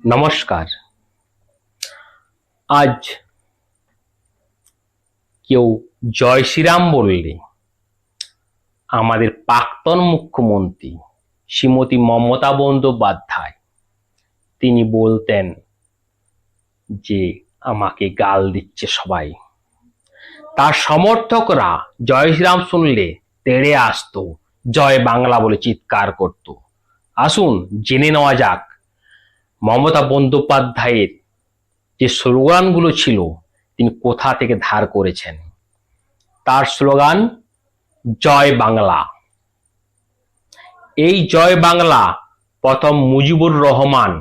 নমস্কার। আজ কেউ জয় শ্রীরাম বললে আমাদের প্রাক্তন মুখ্যমন্ত্রী শ্রীমতী মমতা বন্দ্যোপাধ্যায় তিনি বলতেন যে আমাকে গাল দিচ্ছে সবাই। তার সমর্থকরা জয় শ্রীরাম শুনলে তেড়ে আসতো, জয় বাংলা বলে চিৎকার করত। আসুন জেনে নেওয়া যাক মমতা বন্দ্যোপাধ্যায়ের যে স্লোগানগুলো ছিল তিনি কোথা থেকে ধার করেছেন। তার স্লোগান জয় বাংলা। এই জয় বাংলা প্রথম মুজিবুর রহমান,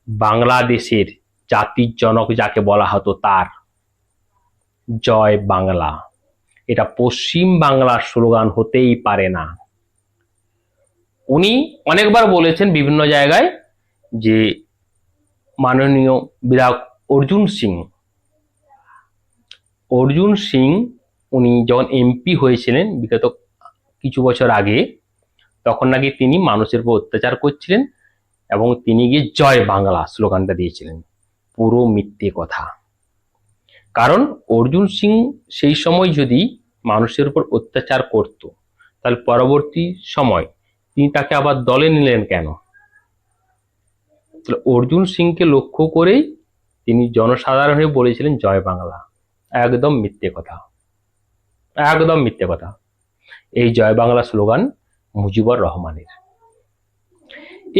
বাংলাদেশের জাতির জনক যাকে বলা হতো, তার জয় বাংলা। এটা পশ্চিম বাংলার স্লোগান হতেই পারে না। উনি অনেকবার বলেছেন বিভিন্ন জায়গায় যে মাননীয় বিধায়ক অর্জুন সিং উনি যখন এমপি হয়েছিলেন বিগত কিছু বছর আগে, তখন নাকি তিনি মানুষের উপর অত্যাচার করছিলেন এবং তিনি গিয়ে জয় বাংলা স্লোগানটা দিয়েছিলেন। পুরো মিথ্যে কথা। কারণ অর্জুন সিং সেই সময় যদি মানুষের উপর অত্যাচার করত, তাহলে পরবর্তী সময় তিনি তাকে আবার দলে নিলেন কেন? অর্জুন সিংকে লক্ষ্য করেই তিনি জনসাধারণ হয়ে বলেছিলেন জয় বাংলা। একদম মিথ্যে কথা, একদম মিথ্যে কথা। এই জয় বাংলা স্লোগান মুজিবুর রহমানের।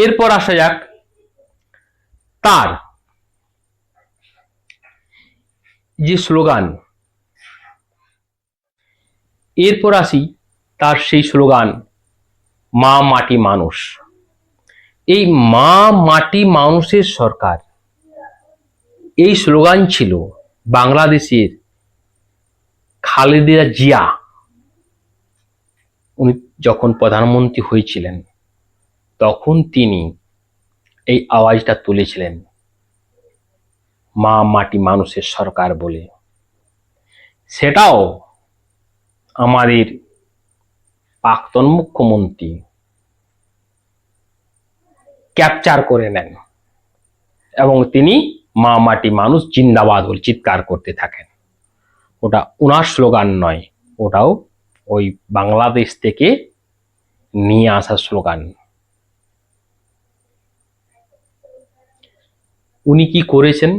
এরপর আসা যাক তার যে স্লোগান, এরপর আসি তার সেই স্লোগান মা মাটি মানুষ। এই মা মাটি মানুষের সরকার, এই স্লোগান ছিল বাংলাদেশের খালেদা জিয়া উনি যখন প্রধানমন্ত্রী হয়েছিলেন তখন তিনি এই আওয়াজটা তুলেছিলেন, মা মাটি মানুষের সরকার বলে। সেটাও আমাদের প্রাক্তন মুখ্যমন্ত্রী ক্যাপচার করে নেন এবং তিনি মা মাটি মানুষ জিন্দাবাদ বলে চিৎকার করতে থাকেন। ওটা ওনার স্লোগান নয়, ওটাও ওই বাংলাদেশ থেকে নিয়ে আসা স্লোগান। উনি কি করেছেন?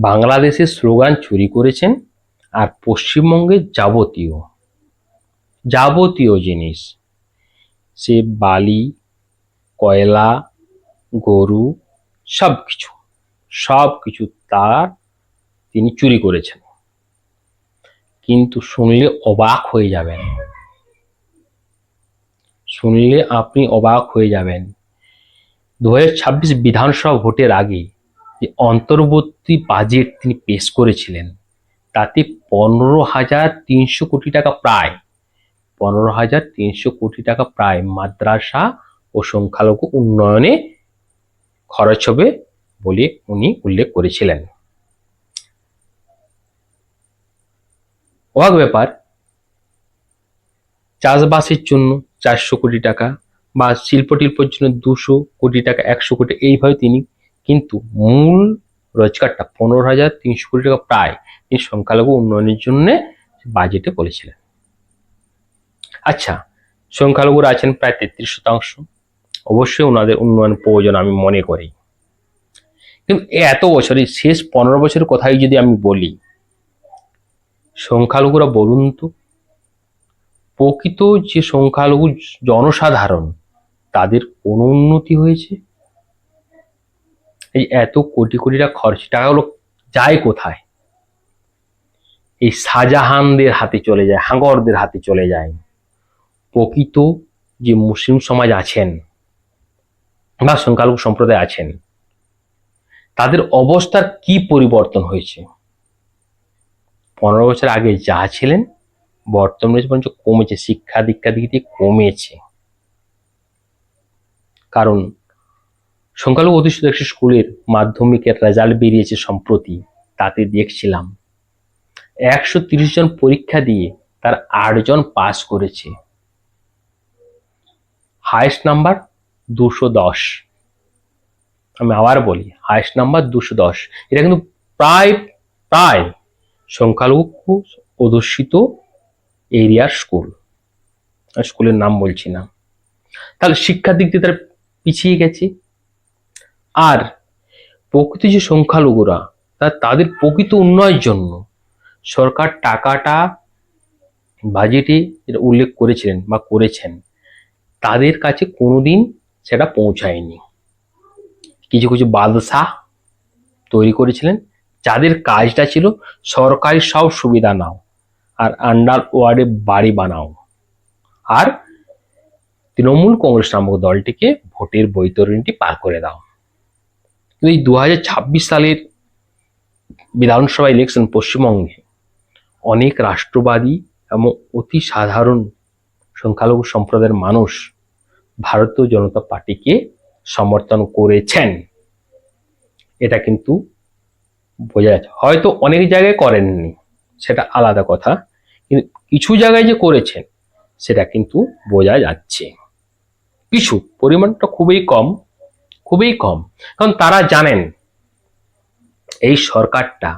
বাংলাদেশের স্লোগান চুরি করেছেন আর পশ্চিমবঙ্গের যাবতীয় জিনিস, সে বালি, কয়লা, গরু, সবকিছু তার তিনি চুরি করেছেন। কিন্তু শুনলে অবাক হয়ে যাবেন, শুনলে আপনি অবাক হয়ে যাবেন। 2026 বিধানসভা ভোটের আগে যে অন্তর্বর্তী বাজেট তিনি পেশ করেছিলেন, তাতে 15,300 কোটি টাকা, প্রায় 15,300 কোটি টাকা প্রায় মাদ্রাসা ও সংখ্যালঘু উন্নয়নে খরচ হবে বলে উনি উল্লেখ করেছিলেন। অবাক ব্যাপার, চাষবাসের জন্য 400 কোটি টাকা বা শিল্প টিল্পের জন্য 200 কোটি টাকা, 100 কোটি, এইভাবে তিনি, কিন্তু মূল রোজগারটা 15,300 কোটি টাকা প্রায় তিনি সংখ্যালঘু উন্নয়নের জন্য বাজেটে বলেছিলেন। আচ্ছা, সংখ্যালঘুরা আছেন প্রায় 33%, অবশ্যই ওনাদের উন্নয়ন প্রয়োজন আমি মনে করি। কিন্তু এত বছরে শেষ 15 বছরের কথাই যদি আমি বলি, সংখ্যালঘুরা বলুন তো, প্রকৃত যে সংখ্যালঘু জনসাধারণ তাদের কোন উন্নতি হয়েছে? এই এত কোটি কোটি টাকা খরচ, টাকাগুলো যায় কোথায়? এই শাহজাহানদের হাতে চলে যায়, হাঙ্গরদের হাতে চলে যায়। প্রকৃত যে মুসলিম সমাজ আছেন বা সংখ্যালঘু সম্প্রদায় আছেন, তাদের অবস্থার কি পরিবর্তন হয়েছে? 15 বছর আগে যা ছিলেন বর্তমানে পর্যন্ত কমেছে, শিক্ষা দীক্ষা দিক দিয়ে কমেছে। কারণ সংখ্যালঘু অধ্যুষিত একটি স্কুলের মাধ্যমিকের রেজাল্ট বেরিয়েছে সম্প্রতি, তাতে দেখছিলাম 130 জন পরীক্ষা দিয়ে তার 8 জন পাস করেছে। Highest number 210। আমি আবার বলি, হাইয়েস্ট নাম্বার 210। এটা কিন্তু প্রায় প্রায় সংখ্যালঘু অধ্যুষিত এরিয়ার স্কুল। স্কুলের নাম বলছি না। তাহলে শিক্ষার দিক দিয়ে তারা পিছিয়ে গেছে। আর প্রকৃত যে সংখ্যালঘুরা তাদের প্রকৃত উন্নয়নের জন্য সরকার টাকাটা বাজেটে যেটা উল্লেখ করেছিলেন বা করেছেন, তাদের কাছে কোনোদিন সেটা পৌঁছায়নি। কিছু কিছু বাদশাহ তৈরি করেছিলেন, যাদের কাজটা ছিল সরকারি সব সুবিধা নাও আর আন্ডার ওয়ার্ডে বাড়ি বানাও, আর তৃণমূল কংগ্রেস নামক দলটিকে ভোটের বৈতরণীটি পার করে দাও। কিন্তু এই 2026 সালের বিধানসভা ইলেকশন পশ্চিমবঙ্গে অনেক রাষ্ট্রবাদী এবং অতি সাধারণ সংখ্যালঘু সম্প্রদায়ের মানুষ ভারতীয় জনতা পার্টিকে সমর্থন করেছেন। এটা কিন্তু বোঝা যাচ্ছে। হয়তো অনেক জায়গায় করেননি, সেটা আলাদা কথা, কিন্তু কিছু জায়গায় যে করেছেন সেটা কিন্তু বোঝা যাচ্ছে। কিছু পরিমাণটা খুবই কম, খুবই কম। কারণ তারা জানেন এই সরকারটা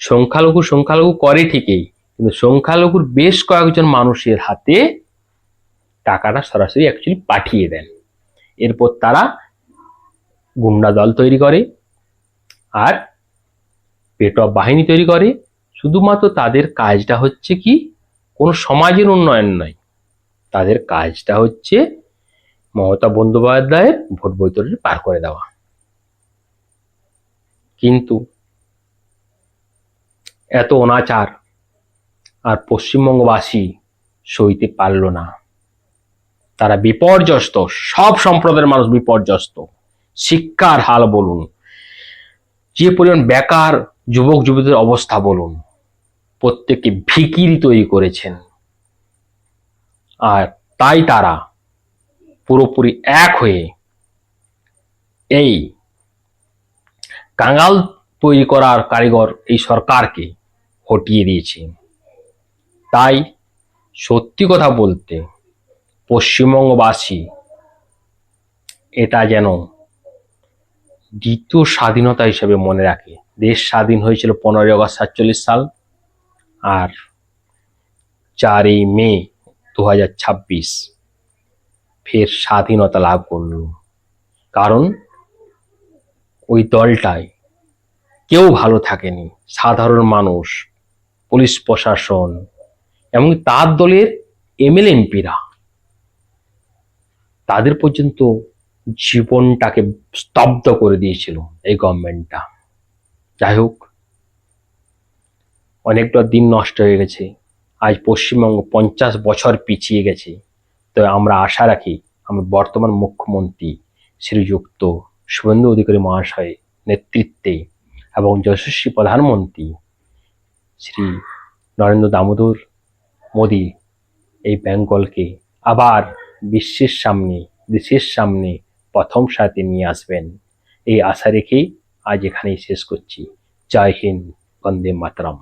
সংখ্যালঘু করে ঠিকই, কিন্তু সংখ্যালঘুর বেশ কয়েকজন মানুষের হাতে টাকাটা সরাসরি অ্যাকচুয়ালি পাঠিয়ে দেন। এরপর তারা গুন্ডা দল তৈরি করে আর পেটুয়া বাহিনী তৈরি করে। শুধুমাত্র তাদের কাজটা হচ্ছে কি, কোনো সমাজের উন্নয়ন নয়, তাদের কাজটা হচ্ছে মমতা বন্দ্যোপাধ্যায়ের ভোট বৈতরণী পার করে দেওয়া। কিন্তু এত অনাচার আর পশ্চিমবঙ্গবাসী সইতে পারল না। তারা বিপর্যস্ত, সব সম্প্রদায়ের মানুষ বিপর্যস্ত। শিক্ষার হাল বলুন, যে পরিমাণ বেকার যুবক যুবতীদের অবস্থা বলুন, প্রত্যেককে ভিখিরি তৈরি করেছেন। আর তাই তারা পুরোপুরি এক হয়ে এই কাঙ্গাল তৈরি করার কারিগর এই সরকারকে হটিয়ে দিয়েছে। তাই সত্যি কথা বলতে পশ্চিমবঙ্গবাসী এটা যেন দ্বিতীয় স্বাধীনতা হিসেবে মনে রাখে। দেশ স্বাধীন হয়েছিল 15ই আগস্ট 47 সাল, আর 4ই মে 2026 ফের স্বাধীনতা লাভ করল। কারণ ওই দলটায় কেউ ভালো থাকেনি, সাধারণ মানুষ, পুলিশ প্রশাসন এবং তার দলের এমএলএ এমপিরা, তাদের পর্যন্ত জীবনটাকে স্তব্ধ করে দিয়েছিল এই গভর্নমেন্টটা। যাই হোক, অনেকটা দিন নষ্ট হয়ে গেছে। আজ পশ্চিমবঙ্গ 50 বছর পিছিয়ে গেছে। তো আমরা আশা রাখি আমরা বর্তমান মুখ্যমন্ত্রী শ্রীযুক্ত শুভেন্দু অধিকারী মহাশয় নেতৃত্বে এবং যশস্বী প্রধানমন্ত্রী শ্রী নরেন্দ্র দামোদর মোদী এই বেঙ্গলকে আবার বিশ্বের সামনে, দেশের সামনে প্রথম সারিতে নিয়ে আসবেন, এই আশা রেখেই আজ এখানেই শেষ করছি। জয় হিন্দ, বন্দে মাতরম।